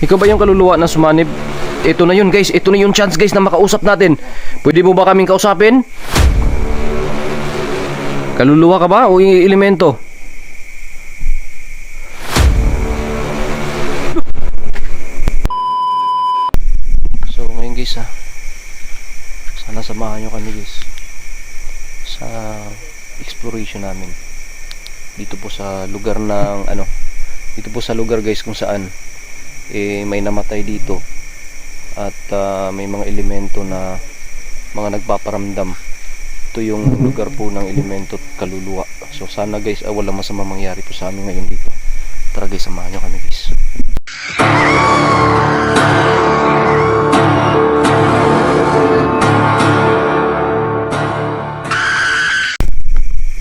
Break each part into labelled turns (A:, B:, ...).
A: Ikaw ba yung kaluluwa na sumanib? Ito na yun guys, ito na yung chance guys na makausap natin. Pwede mo ba kaming kausapin? Kaluluwa ka ba o elemento? So ngayon guys sana samahan nyo kami guys sa exploration namin dito po sa lugar ng dito po sa lugar guys kung saan may namatay dito at may mga elemento na mga nagpaparamdam. Ito yung lugar po ng elemento at kaluluwa. So sana guys wala masama mangyari po sa amin ngayon dito. Tara guys, samahan nyo kami guys.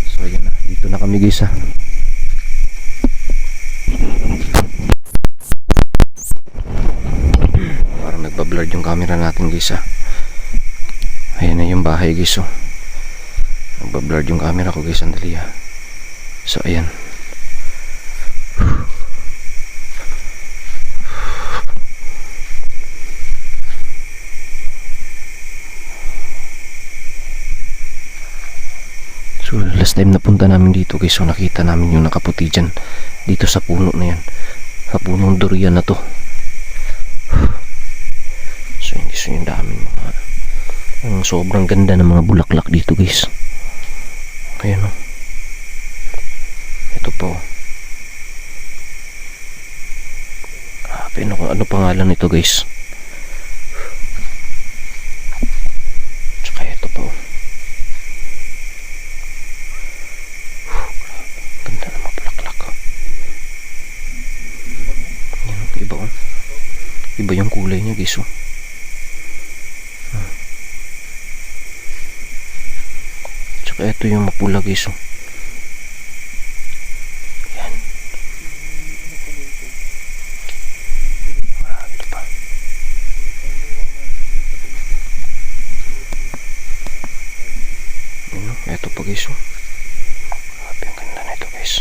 A: So ayan na, dito na kami guys Parang nagpa-blurred yung camera natin guys Ayan na yung bahay guys nagpa-blurred yung camera ko guys, sandali So ayan. So last time na punta namin dito guys, so nakita namin yung nakaputi dyan dito sa puno na yan, sa punong durian na to. So hindi so yung daming mga ang sobrang ganda ng mga bulaklak dito guys. Ayan ito po. Grabe ano pangalan nito guys. Tsaka ito po. Ganda ng mga bulaklak Ayan, iba yung kulay niya guys Tsaka ito yung mapula guys Yan. Ito pa. Ito pa guys Grabe ang ganda na ito guys.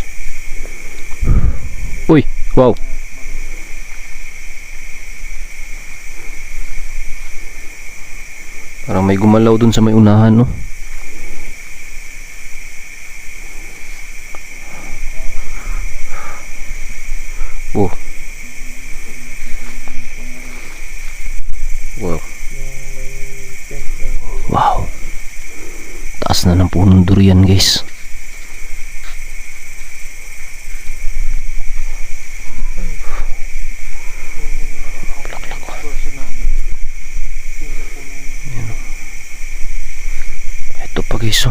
A: Uy, wow. Parang may gumalaw dun sa may unahan Oh. Wow. Wow. Taas na ng punong durian guys. Ito pa guys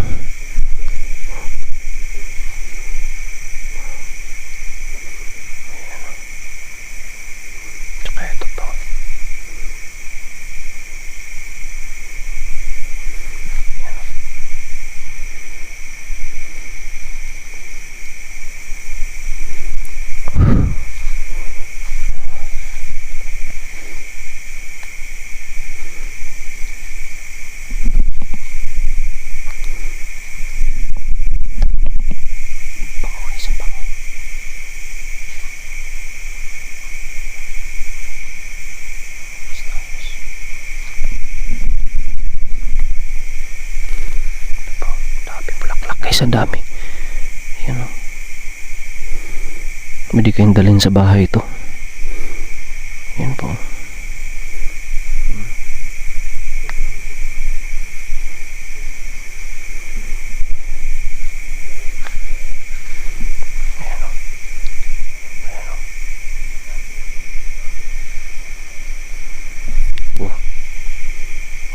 A: Ang dami. Yan Pwede kayong dalhin sa bahay ito. Yan po.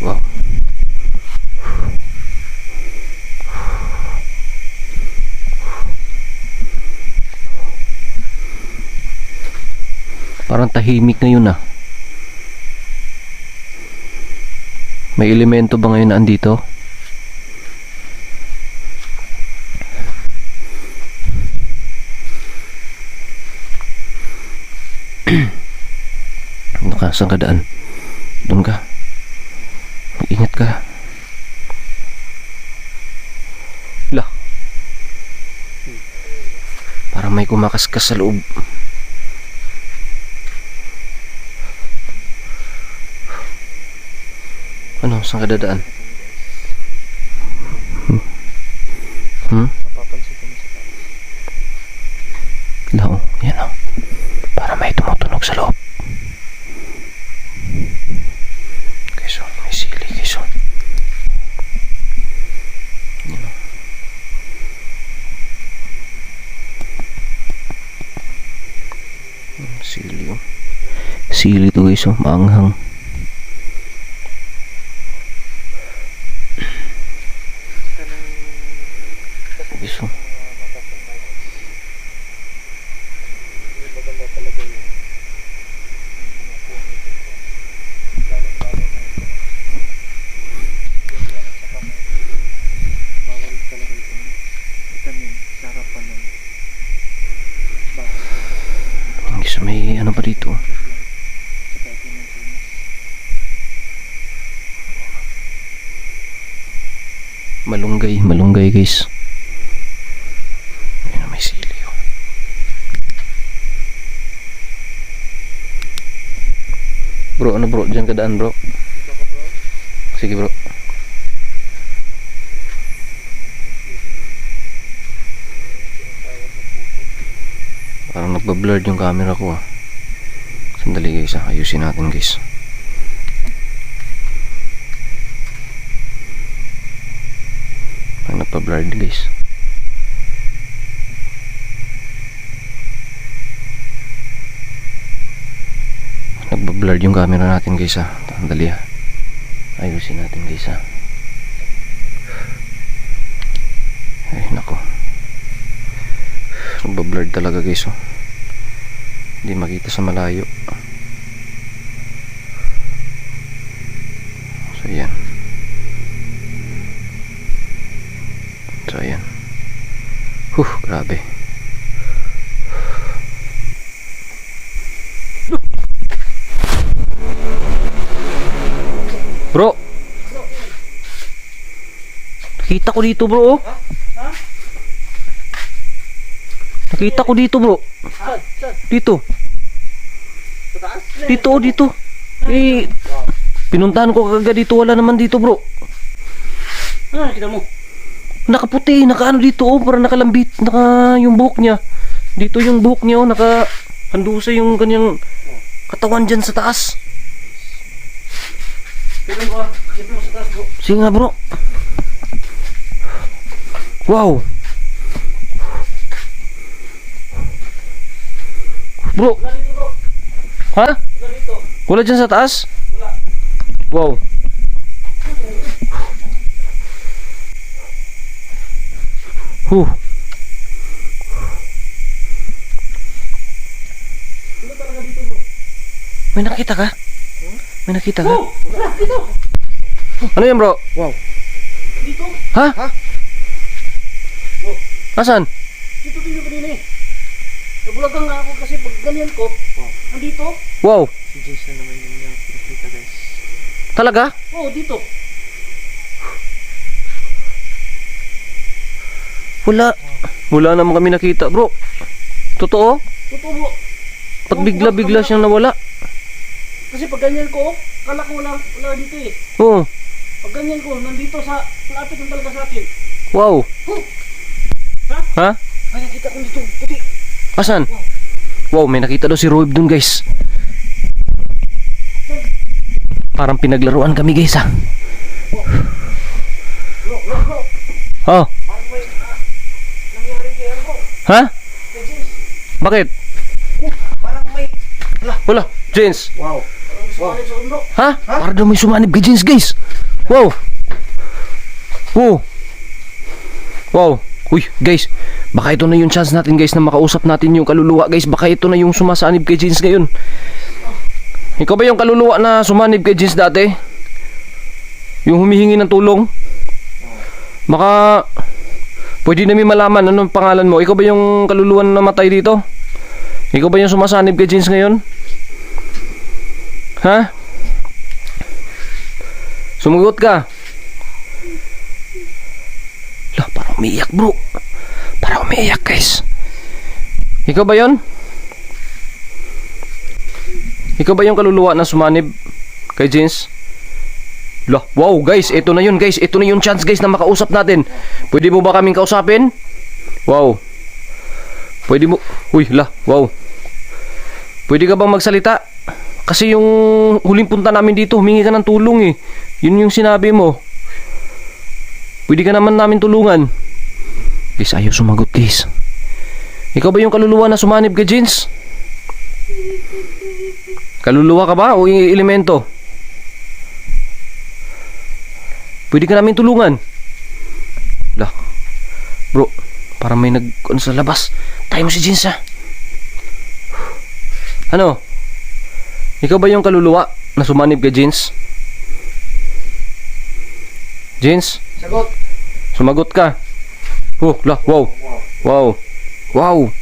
A: Wow. Parang tahimik ngayon May elemento ba ngayon na andito? Ano ka? Saan ka daan? Doon ka. Mag-ingat ka. Lah. Parang may kumakaskas sa loob. Ano? Saan ka dadaan? Hmm?
B: Napapansin kami sa taas.
A: Lao. Yan o. Para may tumutunog sa loob. Okay, so may sili guys. Yan o. Sili o. Sili to guys o. Maanghang. Guys o.
B: Maganda talaga yung mga puno dito. Lalong-lalo na yung yan at saka may bawal talaga itong itanim sa harapan ng bahay.
A: Guys, may ano pa dito.
B: Saka ito ng puno.
A: Malunggay guys. Ayun, may sili oh. Bro, ano bro? Diyan ka daan bro.
B: Ito ka bro?
A: Sige bro.
B: Tinatawag na puto.
A: Parang nagbablurred yung camera ko ah. Sandali guys ah. Ayusin natin guys. Parang nagbablurred guys. Nagbablurred yung camera natin guys ah. Sandali ah. Ayusin natin guys ah. Ay nako. Nagbablurred talaga guys oh. Hindi makita sa malayo. So yan. So yan. Grabe. Bro. Nakita ko dito bro.
B: Ha?
A: Nakita ko dito bro.
B: Saan? Saan?
A: Dito.
B: Sa taas?
A: Dito. Eh, pinuntahan ko kagad dito. Wala naman dito bro.
B: Ah, kita mo.
A: Nakaputi. Nakaano dito oh. Parang nakalambit. Yung buhok niya. Dito yung buhok niya oh. Nakahandusa yung kanyang katawan dyan sa taas.
B: Tignan mo ah. Tignan mo sa taas bro.
A: Sige nga bro. Wow. Bro.
B: Wala dito bro.
A: Ha?
B: Wala dito.
A: Wala dyan sa taas?
B: Wala.
A: Wow. Huh.
B: Wala talaga dito bro.
A: May nakita ka? May nakita ka?
B: Oh! Wala dito.
A: Ano yan bro?
B: Wow. Dito?
A: Ha?
B: Ha? Bro,
A: Asan?
B: dito din yung kanina eh. Nabulagang nga ako kasi pag ganyan ko, nandito.
A: Wow.
B: Si Jason naman yung nakita guys.
A: Talaga?
B: Oo, dito.
A: Wala naman kami nakita bro. Totoo?
B: Totoo bro.
A: Pag bigla-bigla siyang nawala.
B: Kasi pag ganyan ko, kala ko wala dito eh.
A: Oo.
B: Pag ganyan ko, nandito sa, lapit lang talaga sa akin.
A: Wow.
B: Huh!
A: Ha?
B: Ay, nakita ko dito, puti.
A: Asan? Wow, may nakita daw si Roib dun guys. Parang pinaglaruan kami guys ha.
B: Bro.
A: Oh.
B: Parang may nangyari kay ano bro.
A: Ha?
B: Kay James.
A: Bakit?
B: Parang may,
A: Wala. Jeans.
B: wow. Parang sumanib sa ulo.
A: Ha? Para daw may sumanib kay Jeans guys. Wow. Wow. Uy guys, baka ito na yung chance natin guys na makausap natin yung kaluluwa guys. Baka ito na yung sumasanib kay Jeans ngayon. Ikaw ba yung kaluluwa na sumanib kay Jeans dati? Yung humihingi ng tulong? Baka pwede namin malaman anong pangalan mo. Ikaw ba yung kaluluwa na namatay dito? Ikaw ba yung sumasanib kay Jeans ngayon? Ha? Sumugot ka. Lah, parang umiiyak bro. Parang umiiyak guys. Ikaw ba yon? Ikaw ba yung kaluluwa na sumanib kay Jeans? Lah, wow guys, ito na yun guys. Ito na yung chance guys na makausap natin. Pwede mo ba kaming kausapin? Wow. Pwede mo. Uy, lah, wow. Pwede ka bang magsalita? Kasi yung huling punta namin dito, humingi ka ng tulong eh. Yun yung sinabi mo. Pwede ka naman namin tulungan. Guys, ayaw sumagot guys. Ikaw ba yung kaluluwa na sumanib kay Jins? Kaluluwa ka ba o elemento? Pwede ka namin tulungan. Lah, bro, parang may ano sa labas. Tayo mo si Jins ha. Ano? Ikaw ba yung kaluluwa na sumanib kay Jins? Jins?
B: Sagot.
A: Sumagot ka. Lah, wow. Wow. Wow.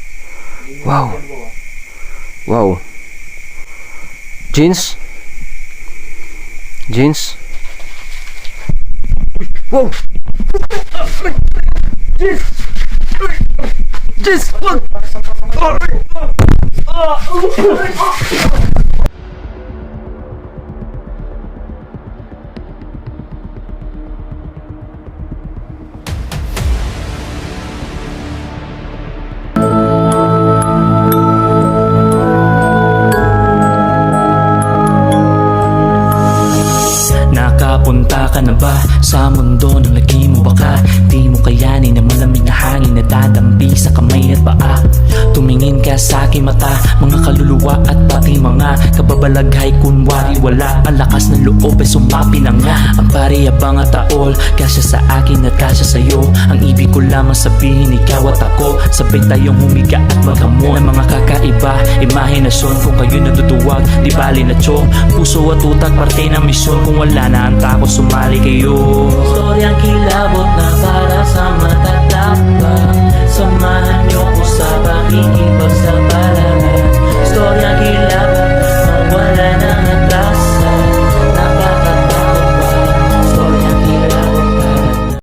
A: Wow. Wow. Jins? Jins? Wow! Jins! Jins! Wag!
C: Nakapunta ka na ba sa mundo ng lagi mo baka di mo kayanin na malamig na hangin na dadampi sa kamay at paa. Tumingin ka sa aking mata, mga kaluluwa at pati mga kababalaghay kunwari wala. Ang lakas ng loob ay sumapi na nga. Ang parehiyabang at taol, kasya sa akin at kasya sa'yo. Ang ibig ko lamang sabihin ikaw at ako, sabay tayong humiga at maghamon. Ng mga kakaiba, imahinasyon kung kayo natutuwag, di bali na tiyong puso at utak, parte ng misyon. Kung wala na ang takot, sumali kayo. Storyang kilabot na para sa matatapang, samahan